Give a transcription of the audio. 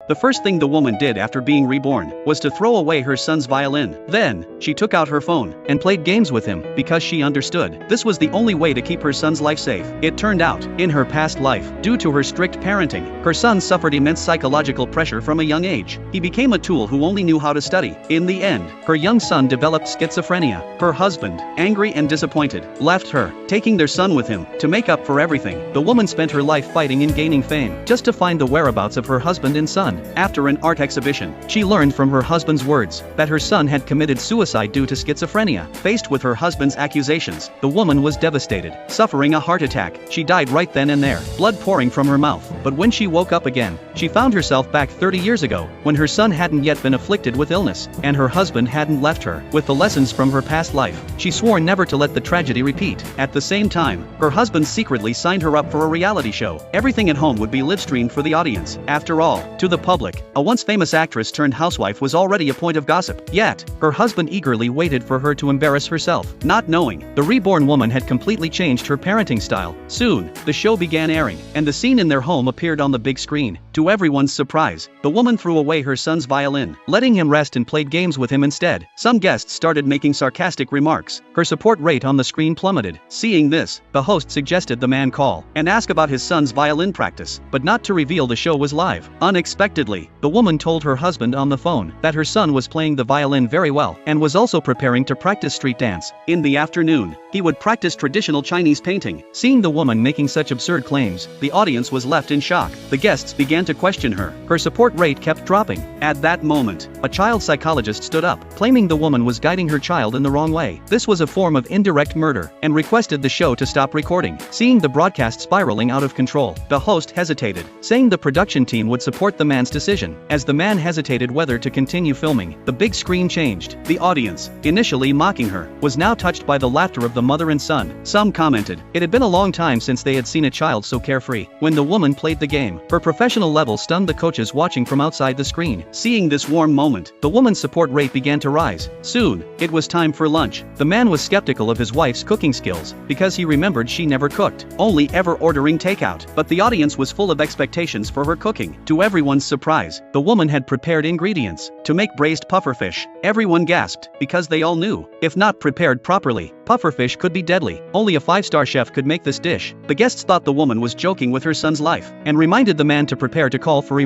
The first thing the woman did after being reborn was to throw away her son's violin. Then, she took out her phone and played games with him because she understood this was the only way to keep her son's life safe. It turned out, in her past life, due to her strict parenting, her son suffered immense psychological pressure from a young age. He became a tool who only knew how to study. In the end, her young son developed schizophrenia. Her husband, angry and disappointed, left her, taking their son with him. To make up for everything, the woman spent her life fighting and gaining fame, just to find the whereabouts of her husband and son. After an art exhibition, she learned from her husband's words that her son had committed suicide due to schizophrenia. Faced with her husband's accusations, the woman was devastated. Suffering a heart attack, she died right then and there, blood pouring from her mouth. But when she woke up again, she found herself back 30 years ago, when her son hadn't yet been afflicted with illness, and her husband hadn't left her. With the lessons from her past life, she swore never to let the tragedy repeat. At the same time, her husband secretly signed her up for a reality show. Everything at home would be live-streamed for the audience. After all, to the public, a once famous actress turned housewife was already a point of gossip. Yet, her husband eagerly waited for her to embarrass herself, not knowing the reborn woman had completely changed her parenting style. Soon, the show began airing, and the scene in their home appeared on the big screen. To everyone's surprise, the woman threw away her son's violin, letting him rest and played games with him instead. Some guests started making sarcastic remarks. Her support rate on the screen plummeted. Seeing this, the host suggested the man call and ask about his son's violin practice, but not to reveal the show was live. Unexpectedly, the woman told her husband on the phone that her son was playing the violin very well and was also preparing to practice street dance. In the afternoon, he would practice traditional Chinese painting. Seeing the woman making such absurd claims, the audience was left in shock. The guests began to question her. Her support rate kept dropping. At that moment, a child psychologist stood up, claiming the woman was guiding her child in the wrong way. This was a form of indirect murder, and requested the show to stop recording. Seeing the broadcast spiraling out of control, the host hesitated, saying the production team would support the man's decision. As the man hesitated whether to continue filming, the big screen changed. The audience, initially mocking her, was now touched by the laughter of the mother and son. Some commented it had been a long time since they had seen a child so carefree. When the woman played the game, her professional level stunned the coaches watching from outside the screen. Seeing this warm moment, the woman's support rate began to rise. Soon, it was time for lunch. The man was skeptical of his wife's cooking skills, because he remembered she never cooked, only ever ordering takeout. But the audience was full of expectations for her cooking. To everyone's surprise, the woman had prepared ingredients to make braised pufferfish. Everyone gasped, because they all knew, if not prepared properly, pufferfish could be deadly. Only a 5-star chef could make this dish. The guests thought the woman was joking with her son's life, and reminded the man to prepare to call for